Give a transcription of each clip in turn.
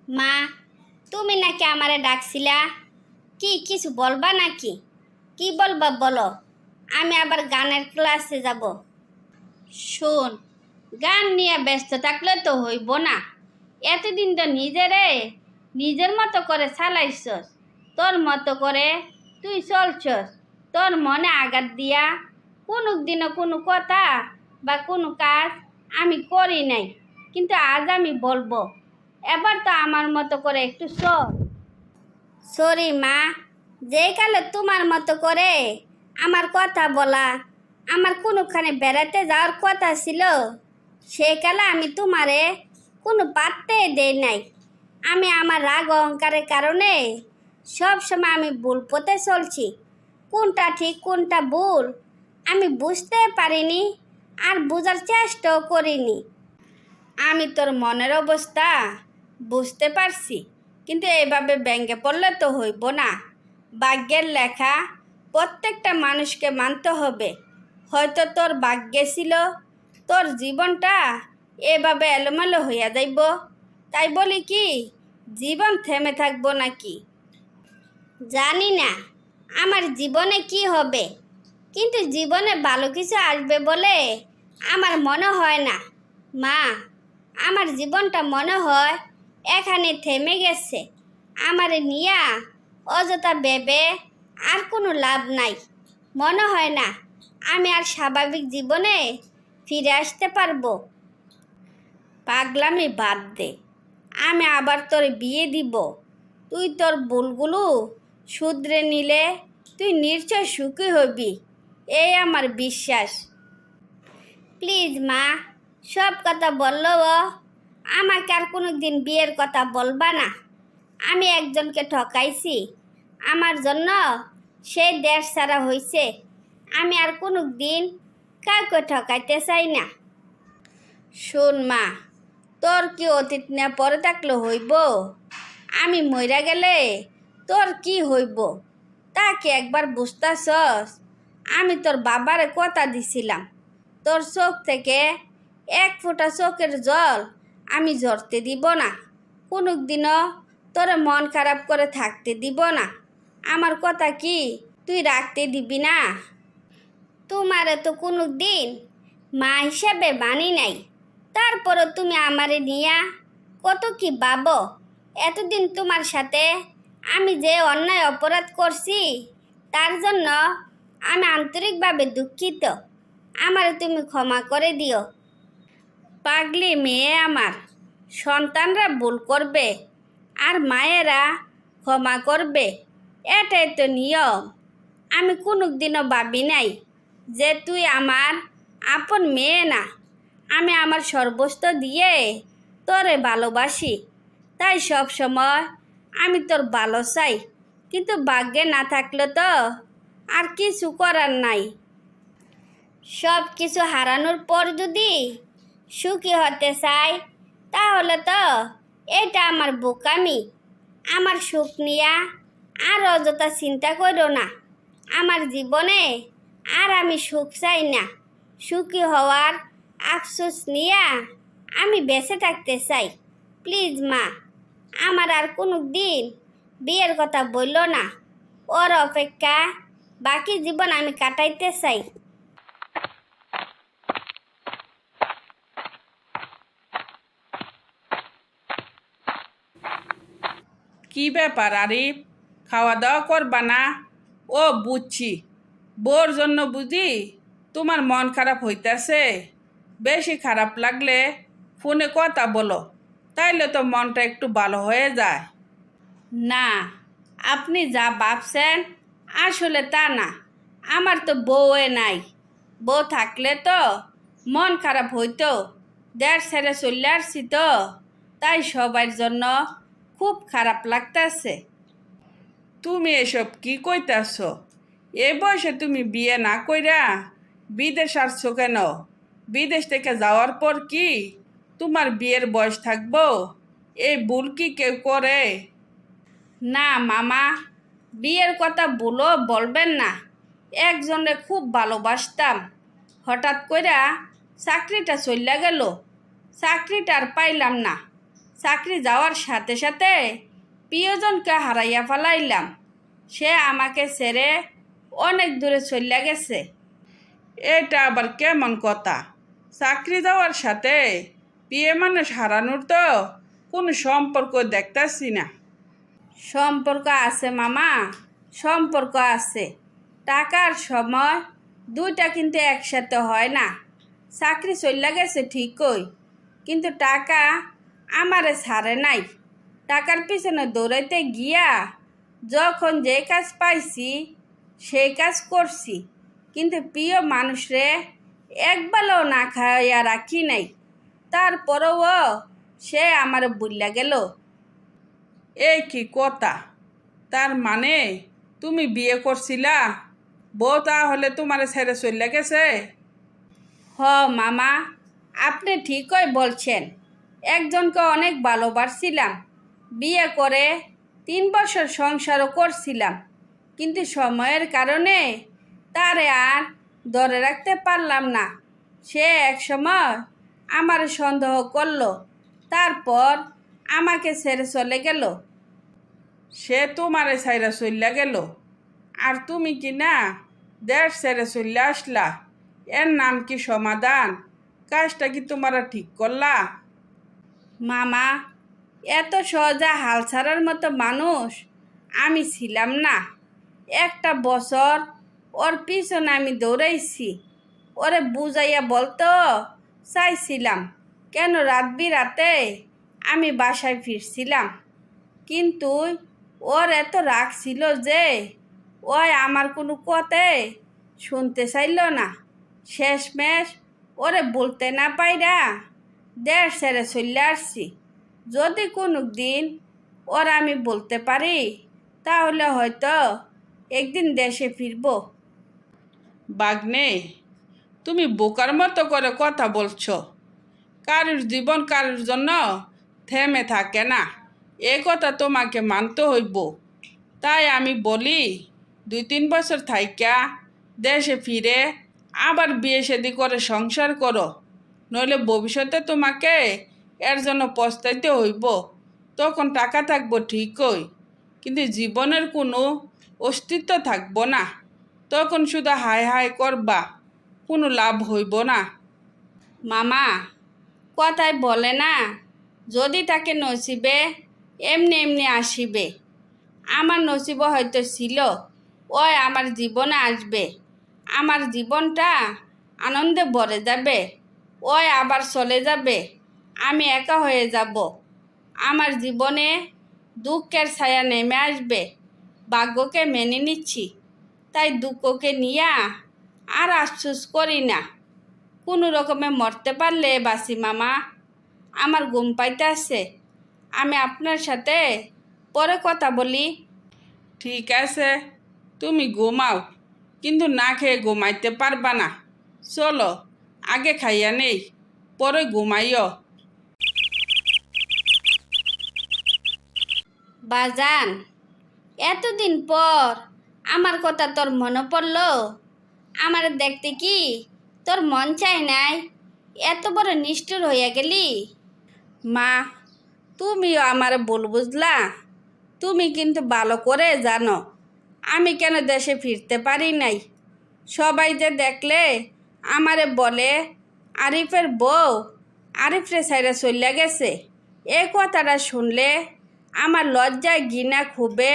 মা, তুমি নাকি আমারে ডাকছিলা? কি কিছু বলবা নাকি? কি বলবা বলো, আমি আবার গানের ক্লাসে যাব। শোন, গান নিয়ে ব্যস্ত থাকলে তো হইব না। এতদিন তো নিজের মতো করে চালাইছস, তোর মতো করে তুই চলছস। তোর মনে আঘাত দিয়া কোনো দিনও কোনো কথা বা কোনো কাজ আমি করি নাই, কিন্তু আজ আমি বলবো, এবার তো আমার মতো করে একটু চল। সরি মা, যেই কালে তোমার মতো করে আমার কথা বলা, আমার কোনোখানে বেড়াতে যাওয়ার কথা ছিল, সেই কালে আমি তোমারে কোনো পাত্তাই দেই নাই। আমি আমার রাগ অহংকারের কারণে সব সময় আমি ভুল পথে চলছি। কোনটা ঠিক কোনটা ভুল আমি বুঝতে পারিনি, আর বোঝার চেষ্টাও করিনি। আমি তোর মনের অবস্থা বুঝতে পারছি, কিন্তু এইভাবে ব্যঙ্গে পড়লে তো হইব না। ভাগ্যের লেখা প্রত্যেকটা মানুষকে মানতে হবে। হয়তো তোর ভাগ্যে ছিল তোর জীবনটা এভাবে এলোমেলো হইয়া যাইব, তাই বলি কি জীবন থেমে থাকবো নাকি? জানি না আমার জীবনে কি হবে, কিন্তু জীবনে ভালো কিছু আসবে বলে আমার মনে হয় না। মা, আমার জীবনটা মনে হয় এখানে থেমে গেছে। আমার নিয়া অযথা ভেবে আর কোনো লাভ নাই। মনে হয় না আমি আর স্বাভাবিক জীবনে ফিরে আসতে পারবো। পাগলামি বাদ দে, আমি আবার তোর বিয়ে দিব। তুই তোর ভুলগুলো শুধরে নিলে তুই নিশ্চয় সুখী হবি, এই আমার বিশ্বাস। প্লিজ মা, সব কথা বললেও আমাকে আর কোনো দিন বিয়ের কথা বলবা না। আমি একজনকে ঠকাইছি, আমার জন্য সেই দেশ ছাড়া হয়েছে। আমি আর কোনো দিন কাউকে ঠকাইতে চাই না। শোন মা, তোর কি অতীত না পরে থাকলে হইব? আমি মইরা গেলে তোর কি হইব তা কি একবার বুঝতাছস? আমি তোর বাবারে কথা দিছিলাম, তোর চোখ থেকে এক ফোঁটা চোখের জল আমি ঝরতে দিব না। কোনো দিনও তোর মন খারাপ করে থাকতে দিব না। আমার কথা কি তুই রাখতে দিবি না? তোমারে তো কোনো দিন মা হিসাবে মানি নাই, তারপরও তুমি আমারে নিয়া কত কি ভাবো। এতদিন তোমার সাথে আমি যে অন্যায় অপরাধ করছি, তার জন্য আমি আন্তরিকভাবে দুঃখিত। আমারে তুমি ক্ষমা করে দিও। পাগলি মেয়ে আমার, সন্তানরা ভুল করবে আর মায়েরা ক্ষমা করবে, এটাই তো নিয়ম। আমি কোনো দিনও ভাবি নাই যে তুই আমার আপন মেয়ে না। আমি আমার সর্বস্ব দিয়ে তোরে ভালোবাসি, তাই সব সময় আমি তোর ভালো চাই। কিন্তু ভাগ্যে না থাকলে তো আর কিছু করার নাই। সব কিছু হারানোর পর যদি সুখী হতে চাই, তাহলে তো এটা আমার বোকামি। আমার সুখ নিয়া আর অযথা চিন্তা করো না। আমার জীবনে আর আমি সুখ চাই না। সুখী হওয়ার আফসোস নিয়া আমি বেঁচে থাকতে চাই। প্লিজ মা, আমার আর কোনো দিন বিয়ের কথা বললো না। ওর অপেক্ষা বাকি জীবন আমি কাটাইতে চাই। কি ব্যাপার আরিফ, খাওয়া দাওয়া করবা না? ও বুঝছি, বোর জন্য বুঝি তোমার মন খারাপ হইতাছে। বেশি খারাপ লাগলে ফোনে কথা বলো, তাইলে তো মনটা একটু ভালো হয়ে যায়। না, আপনি যা ভাবছেন আসলে তা না। আমার তো বউয়ে নাই। বউ থাকলে তো মন খারাপ হইতো। দেড় ছেড়ে চলে আসছি তো, তাই সবার জন্য খুব খারাপ লাগতেছে। তুমি এসব কি কইতাছ? এ বয়সে তুমি বিয়ে না কইরা বিদেশ আসছো কেন? বিদেশ থেকে যাওয়ার পর কি তোমার বিয়ের বয়স থাকবো? এই ভুল কি কেউ করে? না মামা, বিয়ের কথা বলো বলবেন না। একজনে খুব ভালোবাসতাম, হঠাৎ কইরা চাকরিটা চইলা গেল। চাকরিটা আর পাইলাম না। চাকরি যাওয়ার সাথে সাথে প্রিয়জনকে হারাইয়া ফেলাইলাম। সে আমাকে ছেড়ে অনেক দূরে চলে গেছে। এটা আবার কেমন কথা? চাকরি যাওয়ার সাথে বিয়ে মানুষ হারানোর তো কোনো সম্পর্ক দেখতাছি না। সম্পর্ক আছে মামা, সম্পর্ক আছে। টাকার সময় দুইটা কিন্তু একসাথে হয় না। চাকরি চলে গেছে ঠিকই, কিন্তু টাকা আমারে ছাড়ে নাই। টাকার পিছনে দৌড়াইতে গিয়া যখন যে কাজ পাইছি সেই কাজ করছি, কিন্তু প্রিয় মানুষরে একবেলাও না খাইয়া রাখি নাই। তারপরেও সে আমার বুল্লা গেল। এই কি কথা? তার মানে তুমি বিয়ে করছিলা, বউ তাহলে তোমার ছেড়ে চলে গেছে? হ মামা, আপনি ঠিকই বলছেন। একজনকে অনেক ভালোবাসছিলাম, বিয়ে করে 3 বছর সংসারও করছিলাম, কিন্তু সময়ের কারণে তারে আর ধরে রাখতে পারলাম না। সে এক সময় আমার সন্দেহ করলো, তারপর আমাকে ছেড়ে চলে গেল। সে তোমারে ছাইরা চলে গেল, আর তুমি কি না দেশ ছেড়ে চলে আসলা? এর নাম কি সমাধান? কাজটা কি তোমরা ঠিক করলা? মামা, এত সহজে হাল ছাড়ার মতো মানুষ আমি ছিলাম না। 1 বছর ওর পিছনে আমি দৌড়াইছি। ওরে বুঝাইয়া বলতো চাইছিলাম কেন রাত বিরাতে আমি বাসায় ফিরছিলাম, কিন্তু ওর এত রাগ ছিল যে ওই আমার কোনো কথাই শুনতে চাইল না। শেষমেশ ওরে বলতে না পাইরা দেশ ছেড়ে চলে আসছি। যদি কোনো দিন ওর আমি বলতে পারি তাহলে হয়তো একদিন দেশে ফিরব। বাগ্নে, তুমি বোকার মতো করে কথা বলছো। কারোর জীবন কারোর জন্য থেমে থাকে না, এ কথা তোমাকে মানতে হইব। তাই আমি বলি, 2-3 বছর থাইকা দেশে ফিরে আবার বিয়ে শাদী করে সংসার করো, নইলে ভবিষ্যতে তোমাকে এর জন্য পস্তাইতে হইব। তখন টাকা থাকবো ঠিকই, কিন্তু জীবনের কোনো অস্তিত্ব থাকবো না। তখন শুধু হাই হাই করবা, কোনো লাভ হইব না। মামা, কথায় বলে না, যদি তাকে নসিবে এমনি এমনি আসিবে। আমার নসিব হয়তো ছিল ওই আমার জীবনে আসবে। আমার জীবনটা আনন্দে ভরে যাবে, ওই আবার চলে যাবে, আমি একা হয়ে যাব। আমার জীবনে দুঃখের ছায়া নেমে আসবে। ভাগ্যকে মেনে নিচ্ছি, তাই দুঃখকে নিয়ে আর আফসোস করি না। কোনো রকমে মরতে পারলে বাসি মামা। আমার ঘুম পাইতে আসছে, আমি আপনার সাথে পরে কথা বলি। ঠিক আছে, তুমি ঘুমাও, কিন্তু না খেয়ে ঘুমাইতে পারবা না। চলো আগে খাইয়া নেই, পরে ঘুমাইও। বাজান, এতদিন পর আমার কথা তোর মনে পড়লো? আমার দেখতে কি তোর মন চায় নাই? এত বড় নিষ্ঠুর হইয়া গেলি। মা, তুমিও আমার ভুল বুঝলা। তুমি কিন্তু ভালো করে জানো আমি কেন দেশে ফিরতে পারি নাই। সবাই যে দেখলে আমারে বলে আরিফের বউ আরিফরে ছাইরা চলে গেছে। এই কথাটা শুনলে আমার লজ্জায় ঘৃণা খুবে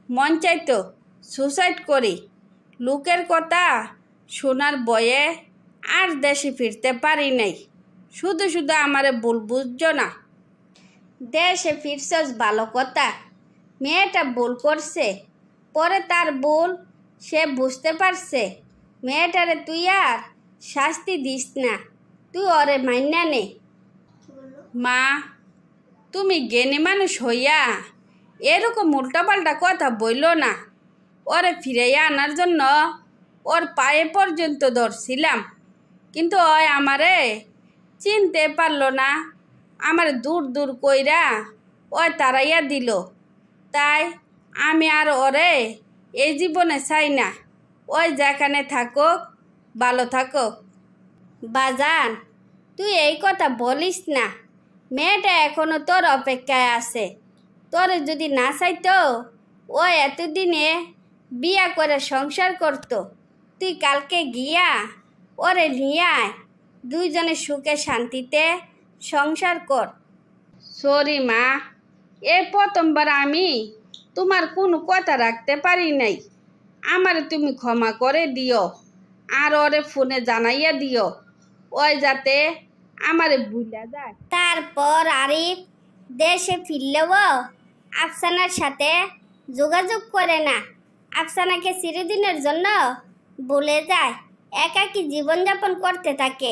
মন চাইতো সুসাইড করি। লোকের কথা শোনার বয়ে আর দেশে ফিরতে পারি নাই। শুধু শুধু আমারে ভুল বুঝছো না। দেশে ফিরছস ভালো কথা, মেয়েটা ভুল করছে, পরে তার ভুল সে বুঝতে পারছে। মেয়েটারে তুই আর শাস্তি দিস না, তুই ওরে মাইনা নে। মা, তুমি জ্ঞানী মানুষ হইয়া এরকম উল্টাপাল্টা কথা বইল না। ওরে ফিরাইয়া আনার জন্য ওর পায়ে পর্যন্ত ধরছিলাম, কিন্তু ওই আমারে চিনতে পারলো না। আমার দূর দূর কইরা ওই তাড়াইয়া দিল। তাই আমি আর ওরে এই জীবনে চাই না। ওই যেখানে থাকুক ভালো থাকুক। বাজান, তুই এই কথা বলিস না। মেয়েটা এখনো তোর অপেক্ষায় আছে। তোর যদি না চাইতো ও এতদিনে বিয়া করে সংসার করতো। তুই কালকে গিয়া ওরে নিয়ে আয়, দুইজনে সুখে শান্তিতে সংসার কর। সরি মা, এ প্রথমবার আমি তোমার কোনো কথা রাখতে পারি নাই। আমার তুমি ক্ষমা করে দিও, আর ওরে ফোনে জানাইয়া দিও, ওই যাতে আমারে ভুলা যায়। তারপর আরিফ দেশে ফিরলেও আফসানার সাথে যোগাযোগ করে না। আফসানাকে চিরদিনের জন্য ভুলে যায়, একাকী জীবনযাপন করতে থাকে।